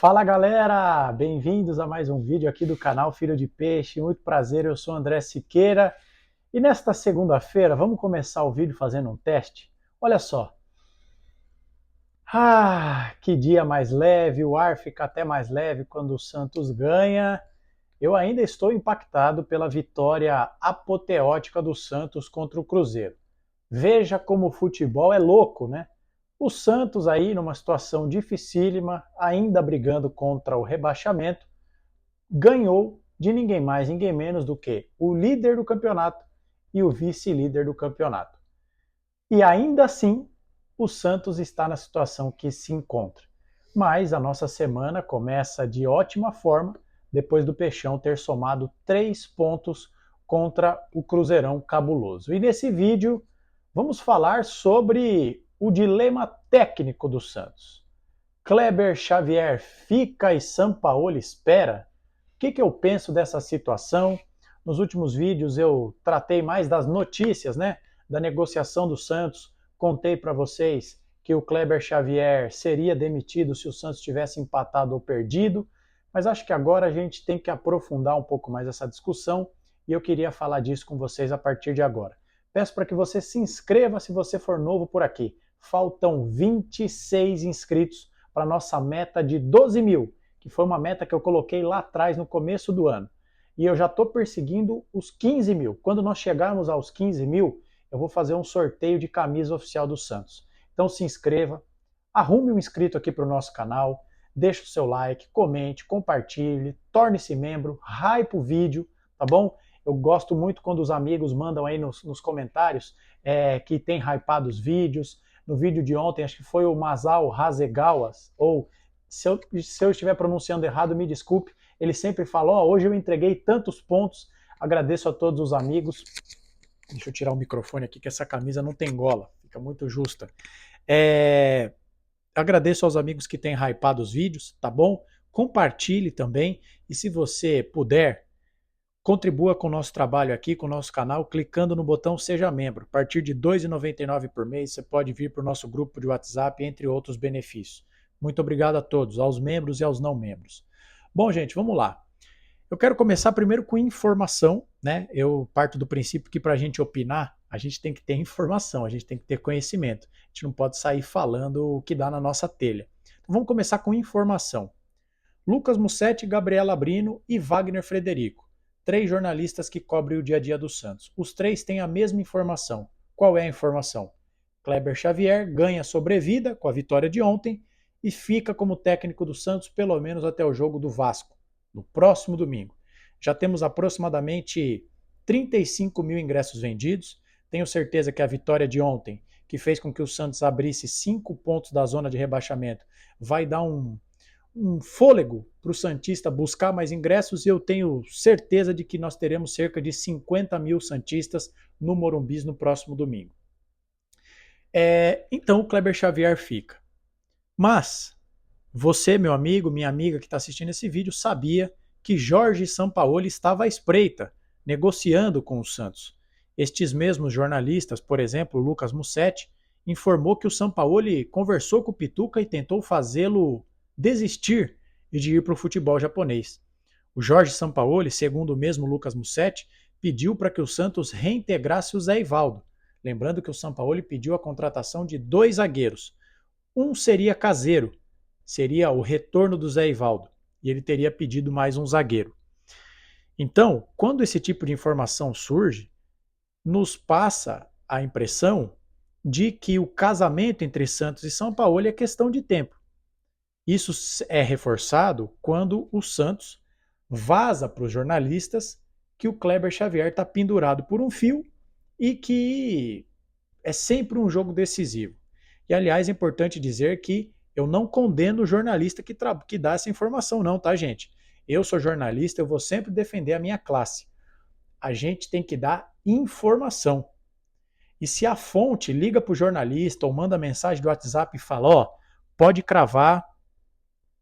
Fala galera, bem-vindos a mais um vídeo aqui do canal Filho de Peixe. Muito prazer, eu sou André Siqueira e nesta segunda-feira vamos começar o vídeo fazendo um teste. Olha só, que dia mais leve, o ar fica até mais leve quando o Santos ganha. Eu ainda estou impactado pela vitória apoteótica do Santos contra o Cruzeiro. Veja como o futebol é louco, né? O Santos aí numa situação dificílima, ainda brigando contra o rebaixamento, ganhou de ninguém mais, ninguém menos do que o líder do campeonato e o vice-líder do campeonato. E ainda assim, o Santos está na situação que se encontra. Mas a nossa semana começa de ótima forma, depois do Peixão ter somado 3 pontos contra o Cruzeirão cabuloso. E nesse vídeo, vamos falar sobre o dilema técnico do Santos. Kleber Xavier fica e Sampaoli espera? O que eu penso dessa situação? Nos últimos vídeos eu tratei mais das notícias, né? Da negociação do Santos. Contei para vocês que o Kleber Xavier seria demitido se o Santos tivesse empatado ou perdido. Mas acho que agora a gente tem que aprofundar um pouco mais essa discussão e eu queria falar disso com vocês a partir de agora. Peço para que você se inscreva se você for novo por aqui. Faltam 26 inscritos para a nossa meta de 12 mil, que foi uma meta que eu coloquei lá atrás no começo do ano. E eu já estou perseguindo os 15 mil. Quando nós chegarmos aos 15 mil, eu vou fazer um sorteio de camisa oficial do Santos. Então se inscreva, arrume um inscrito aqui para o nosso canal, deixe o seu like, comente, compartilhe, torne-se membro, hype o vídeo, tá bom? Eu gosto muito quando os amigos mandam aí nos comentários que tem hypado os vídeos. No vídeo de ontem, acho que foi o Masao Hasegawas, ou se eu estiver pronunciando errado, me desculpe, ele sempre fala, hoje eu entreguei tantos pontos, agradeço a todos os amigos. Deixa eu tirar o microfone aqui, que essa camisa não tem gola, fica muito justa. Agradeço aos amigos que têm hypado os vídeos, tá bom? Compartilhe também, e se você puder, contribua com o nosso trabalho aqui, com o nosso canal, clicando no botão Seja Membro. A partir de R$ 2,99 por mês, você pode vir para o nosso grupo de WhatsApp, entre outros benefícios. Muito obrigado a todos, aos membros e aos não membros. Bom, gente, vamos lá. Eu quero começar primeiro com informação, né? Eu parto do princípio que para a gente opinar, a gente tem que ter informação, a gente tem que ter conhecimento. A gente não pode sair falando o que dá na nossa telha. Então vamos começar com informação. Lucas Mussetti, Gabriela Brino e Wagner Frederico. 3 jornalistas que cobrem o dia a dia do Santos. Os 3 têm a mesma informação. Qual é a informação? Kleber Xavier ganha sobrevida com a vitória de ontem e fica como técnico do Santos pelo menos até o jogo do Vasco, no próximo domingo. Já temos aproximadamente 35 mil ingressos vendidos. Tenho certeza que a vitória de ontem, que fez com que o Santos abrisse 5 pontos da zona de rebaixamento, vai dar um fôlego para o Santista buscar mais ingressos e eu tenho certeza de que nós teremos cerca de 50 mil Santistas no Morumbi no próximo domingo. Então o Kleber Xavier fica. Mas você, meu amigo, minha amiga que está assistindo esse vídeo, sabia que Jorge Sampaoli estava à espreita, negociando com o Santos. Estes mesmos jornalistas, por exemplo, Lucas Mussetti, informou que o Sampaoli conversou com o Pituca e tentou fazê-lo desistir de ir para o futebol japonês. O Jorge Sampaoli, segundo o mesmo Lucas Mussetti, pediu para que o Santos reintegrasse o Zé Ivaldo. Lembrando que o Sampaoli pediu a contratação de 2 zagueiros. Um seria caseiro, seria o retorno do Zé Ivaldo, e ele teria pedido mais um zagueiro. Então, quando esse tipo de informação surge, nos passa a impressão de que o casamento entre Santos e Sampaoli é questão de tempo. Isso é reforçado quando o Santos vaza para os jornalistas que o Kleber Xavier está pendurado por um fio e que é sempre um jogo decisivo. E, aliás, é importante dizer que eu não condeno o jornalista que dá essa informação, não, tá, gente? Eu sou jornalista, eu vou sempre defender a minha classe. A gente tem que dar informação. E se a fonte liga para o jornalista ou manda mensagem do WhatsApp e fala, pode cravar,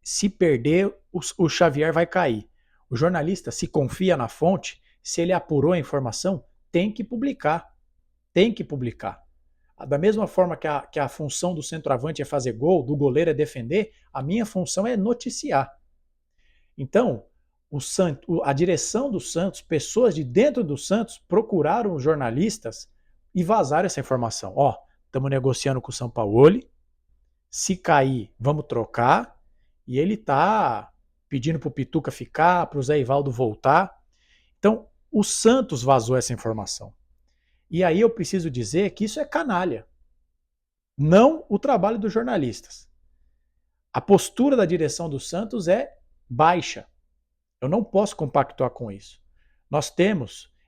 se perder, o Xavier vai cair. O jornalista, se confia na fonte, se ele apurou a informação, tem que publicar. Tem que publicar. Da mesma forma que a função do centroavante é fazer gol, do goleiro é defender, a minha função é noticiar. Então, a direção do Santos, pessoas de dentro do Santos, procuraram os jornalistas e vazaram essa informação. Ó, estamos negociando com o Sampaoli, se cair, vamos trocar, e ele está pedindo para o Pituca ficar, para o Zé Ivaldo voltar. Então, o Santos vazou essa informação. E aí eu preciso dizer que isso é canalha, não o trabalho dos jornalistas. A postura da direção do Santos é baixa. Eu não posso compactuar com isso.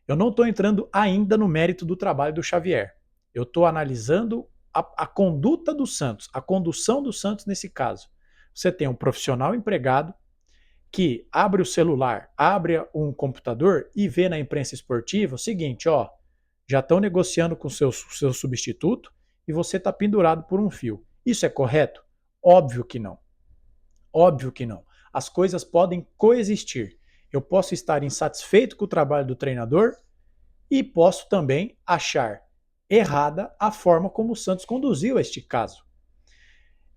Eu não estou entrando ainda no mérito do trabalho do Xavier. Eu estou analisando a conduta do Santos, a condução do Santos nesse caso. Você tem um profissional empregado que abre o celular, abre um computador e vê na imprensa esportiva o seguinte, ó, já estão negociando com o seu substituto e você está pendurado por um fio. Isso é correto? Óbvio que não. Óbvio que não. As coisas podem coexistir. Eu posso estar insatisfeito com o trabalho do treinador e posso também achar errada a forma como o Santos conduziu este caso.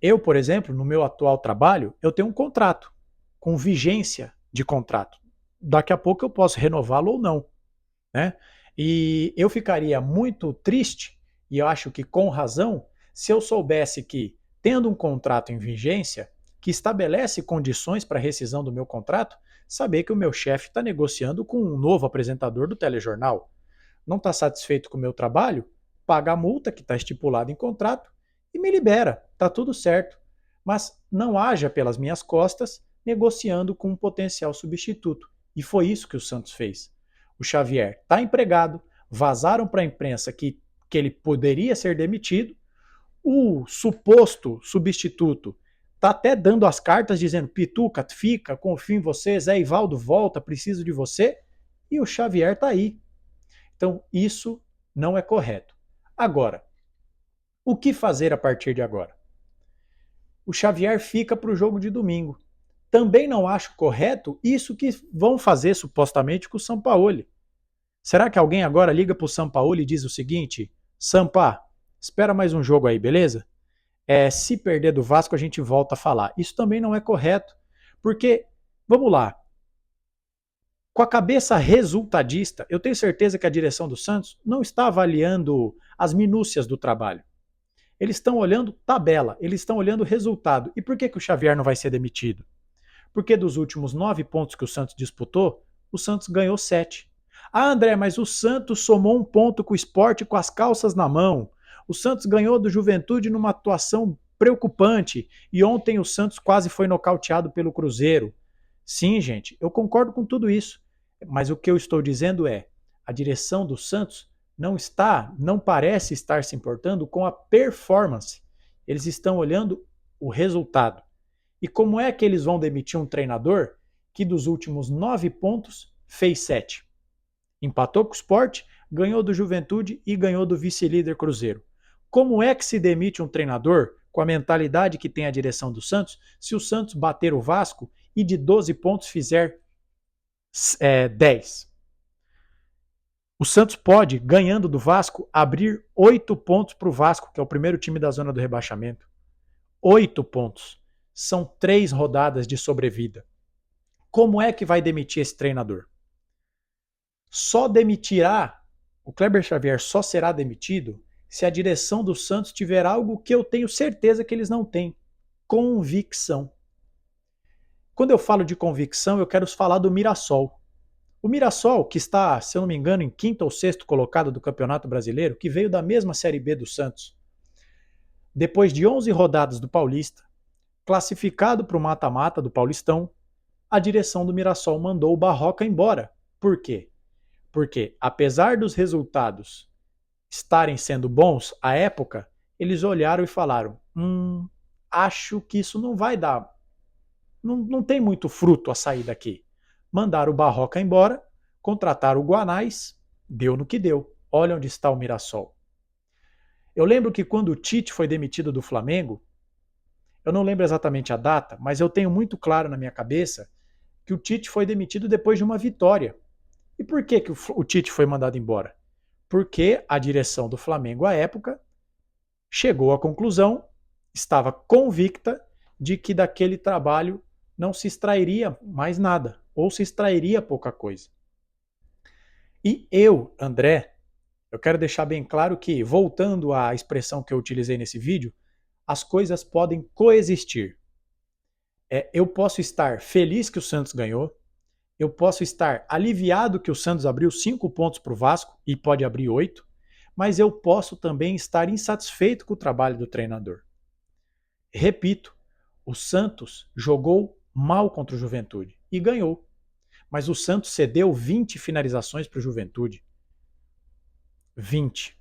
Eu, por exemplo, no meu atual trabalho, eu tenho um contrato com vigência de contrato. Daqui a pouco eu posso renová-lo ou não, né? E eu ficaria muito triste, e eu acho que com razão, se eu soubesse que, tendo um contrato em vigência, que estabelece condições para rescisão do meu contrato, saber que o meu chefe está negociando com um novo apresentador do telejornal. Não está satisfeito com o meu trabalho? Paga a multa que está estipulada em contrato e me libera, está tudo certo. Mas não haja pelas minhas costas negociando com um potencial substituto. E foi isso que o Santos fez. O Xavier está empregado, vazaram para a imprensa que ele poderia ser demitido, o suposto substituto está até dando as cartas dizendo Pituca, fica, confio em você, Zé Ivaldo volta, preciso de você, e o Xavier está aí. Então isso não é correto. Agora, o que fazer a partir de agora? O Xavier fica para o jogo de domingo. Também não acho correto isso que vão fazer supostamente com o Sampaoli. Será que alguém agora liga para o Sampaoli e diz o seguinte: Sampa, espera mais um jogo aí, beleza? Se perder do Vasco a gente volta a falar. Isso também não é correto, porque, vamos lá, com a cabeça resultadista, eu tenho certeza que a direção do Santos não está avaliando as minúcias do trabalho. Eles estão olhando tabela, eles estão olhando resultado. E por que o Xavier não vai ser demitido? Porque dos últimos 9 pontos que o Santos disputou, o Santos ganhou 7. Ah, André, mas o Santos somou um ponto com o Sport com as calças na mão. O Santos ganhou do Juventude numa atuação preocupante. E ontem o Santos quase foi nocauteado pelo Cruzeiro. Sim, gente, eu concordo com tudo isso. Mas o que eu estou dizendo é, a direção do Santos não parece estar se importando com a performance. Eles estão olhando o resultado. E como é que eles vão demitir um treinador que dos últimos 9 pontos fez 7? Empatou com o Sport, ganhou do Juventude e ganhou do vice-líder Cruzeiro. Como é que se demite um treinador com a mentalidade que tem a direção do Santos se o Santos bater o Vasco e de 12 pontos fizer 10? O Santos pode, ganhando do Vasco, abrir 8 pontos para o Vasco, que é o primeiro time da zona do rebaixamento. 8 pontos. São 3 rodadas de sobrevida. Como é que vai demitir esse treinador? O Kleber Xavier só será demitido se a direção do Santos tiver algo que eu tenho certeza que eles não têm: convicção. Quando eu falo de convicção, eu quero falar do Mirassol. O Mirassol, que está, se eu não me engano, em 5º ou 6º colocado do Campeonato Brasileiro, que veio da mesma Série B do Santos, depois de 11 rodadas do Paulista, classificado para o mata-mata do Paulistão, a direção do Mirassol mandou o Barroca embora. Por quê? Porque, apesar dos resultados estarem sendo bons à época, eles olharam e falaram: acho que isso não vai dar, não tem muito fruto a sair daqui. Mandaram o Barroca embora, contrataram o Guanais, deu no que deu. Olha onde está o Mirassol. Eu lembro que quando o Tite foi demitido do Flamengo, eu não lembro exatamente a data, mas eu tenho muito claro na minha cabeça que o Tite foi demitido depois de uma vitória. E por que o Tite foi mandado embora? Porque a direção do Flamengo à época chegou à conclusão, estava convicta de que daquele trabalho não se extrairia mais nada, ou se extrairia pouca coisa. E eu, André, eu quero deixar bem claro que, voltando à expressão que eu utilizei nesse vídeo, as coisas podem coexistir. Eu posso estar feliz que o Santos ganhou, eu posso estar aliviado que o Santos abriu 5 pontos para o Vasco e pode abrir 8, mas eu posso também estar insatisfeito com o trabalho do treinador. Repito, o Santos jogou mal contra o Juventude e ganhou, mas o Santos cedeu 20 finalizações para o Juventude. 20.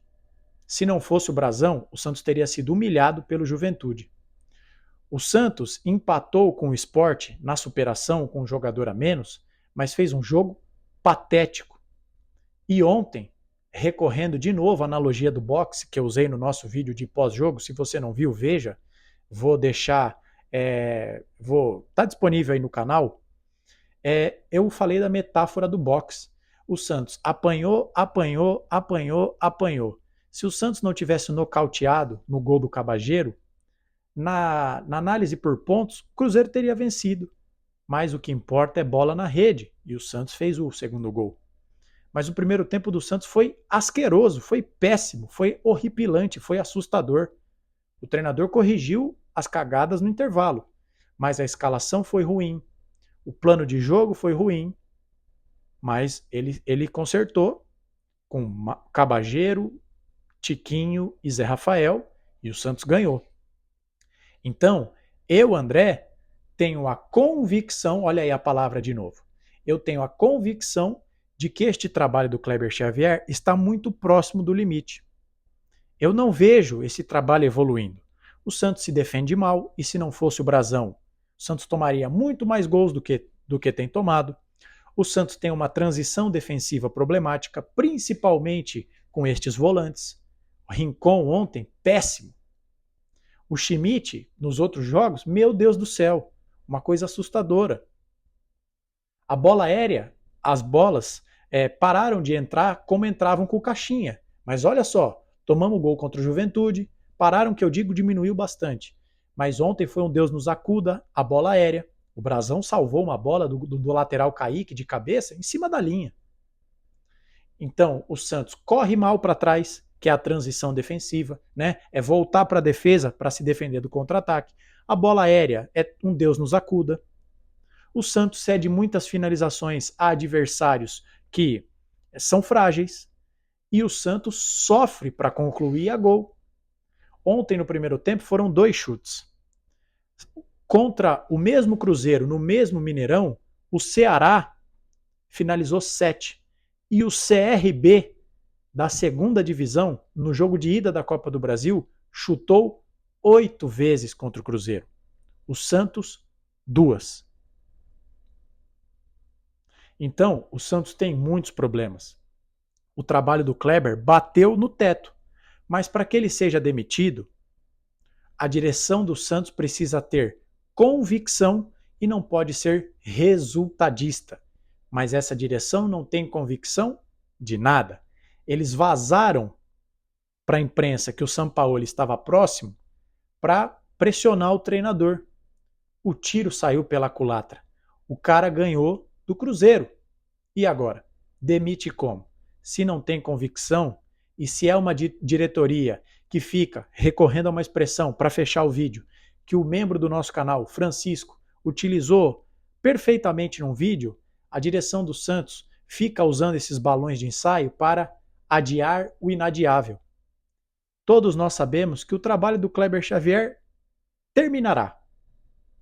Se não fosse o Brasão, o Santos teria sido humilhado pelo Juventude. O Santos empatou com o Sport na superação com um jogador a menos, mas fez um jogo patético. E ontem, recorrendo de novo à analogia do boxe que eu usei no nosso vídeo de pós-jogo, se você não viu, veja, vou deixar, tá disponível aí no canal, eu falei da metáfora do boxe. O Santos apanhou, apanhou, apanhou, apanhou. Se o Santos não tivesse nocauteado no gol do Cabageiro, na análise por pontos, o Cruzeiro teria vencido. Mas o que importa é bola na rede, e o Santos fez o segundo gol. Mas o primeiro tempo do Santos foi asqueroso, foi péssimo, foi horripilante, foi assustador. O treinador corrigiu as cagadas no intervalo, mas a escalação foi ruim, o plano de jogo foi ruim, mas ele consertou com Cabageiro, Tiquinho e Zé Rafael, e o Santos ganhou. Então, eu, André, tenho a convicção, olha aí a palavra de novo, eu tenho a convicção de que este trabalho do Kleber Xavier está muito próximo do limite. Eu não vejo esse trabalho evoluindo. O Santos se defende mal, e se não fosse o Brasão, o Santos tomaria muito mais gols do que tem tomado. O Santos tem uma transição defensiva problemática, principalmente com estes volantes. O Rincon ontem, péssimo. O Schmidt, nos outros jogos, meu Deus do céu, uma coisa assustadora. A bola aérea, as bolas pararam de entrar como entravam com o Caixinha. Mas olha só, tomamos gol contra o Juventude, pararam, que eu digo, diminuiu bastante. Mas ontem foi um Deus nos acuda, a bola aérea. O Brasão salvou uma bola do lateral Kaique de cabeça em cima da linha. Então, o Santos corre mal para trás, que é a transição defensiva, né? É voltar para a defesa para se defender do contra-ataque. A bola aérea é um Deus nos acuda. O Santos cede muitas finalizações a adversários que são frágeis. E o Santos sofre para concluir a gol. Ontem, no primeiro tempo, foram 2 chutes. Contra o mesmo Cruzeiro, no mesmo Mineirão, o Ceará finalizou 7. E o CRB, da segunda divisão, no jogo de ida da Copa do Brasil, chutou 8 vezes contra o Cruzeiro. O Santos, 2. Então, o Santos tem muitos problemas. O trabalho do Kleber bateu no teto, mas para que ele seja demitido, a direção do Santos precisa ter convicção e não pode ser resultadista. Mas essa direção não tem convicção de nada. Eles vazaram para a imprensa que o Sampaoli estava próximo para pressionar o treinador. O tiro saiu pela culatra. O cara ganhou do Cruzeiro. E agora? Demite como? Se não tem convicção e se é uma diretoria que fica recorrendo a uma expressão para fechar o vídeo, que o membro do nosso canal, Francisco, utilizou perfeitamente num vídeo, a direção do Santos fica usando esses balões de ensaio para adiar o inadiável. Todos nós sabemos que o trabalho do Kleber Xavier terminará.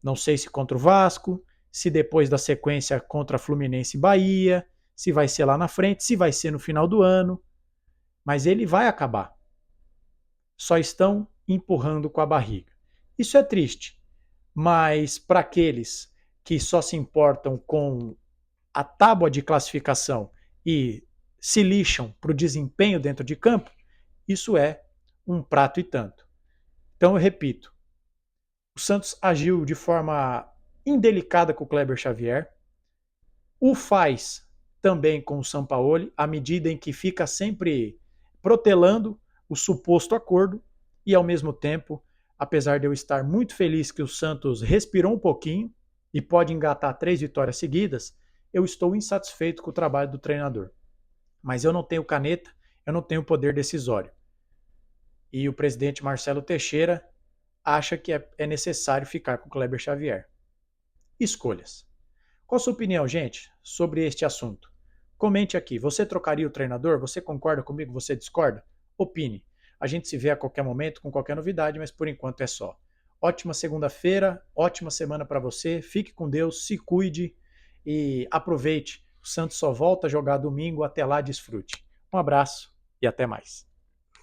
Não sei se contra o Vasco, se depois da sequência contra Fluminense e Bahia, se vai ser lá na frente, se vai ser no final do ano, mas ele vai acabar. Só estão empurrando com a barriga. Isso é triste, mas para aqueles que só se importam com a tábua de classificação e se lixam para o desempenho dentro de campo, isso é um prato e tanto. Então eu repito, o Santos agiu de forma indelicada com o Kleber Xavier, o faz também com o Sampaoli, à medida em que fica sempre protelando o suposto acordo, e ao mesmo tempo, apesar de eu estar muito feliz que o Santos respirou um pouquinho e pode engatar 3 vitórias seguidas, eu estou insatisfeito com o trabalho do treinador. Mas eu não tenho caneta, eu não tenho poder decisório. E o presidente Marcelo Teixeira acha que é necessário ficar com o Kleber Xavier. Escolhas. Qual a sua opinião, gente, sobre este assunto? Comente aqui. Você trocaria o treinador? Você concorda comigo? Você discorda? Opine. A gente se vê a qualquer momento com qualquer novidade, mas por enquanto é só. Ótima segunda-feira, ótima semana para você. Fique com Deus, se cuide e aproveite. O Santos só volta a jogar domingo. Até lá, desfrute. Um abraço e até mais.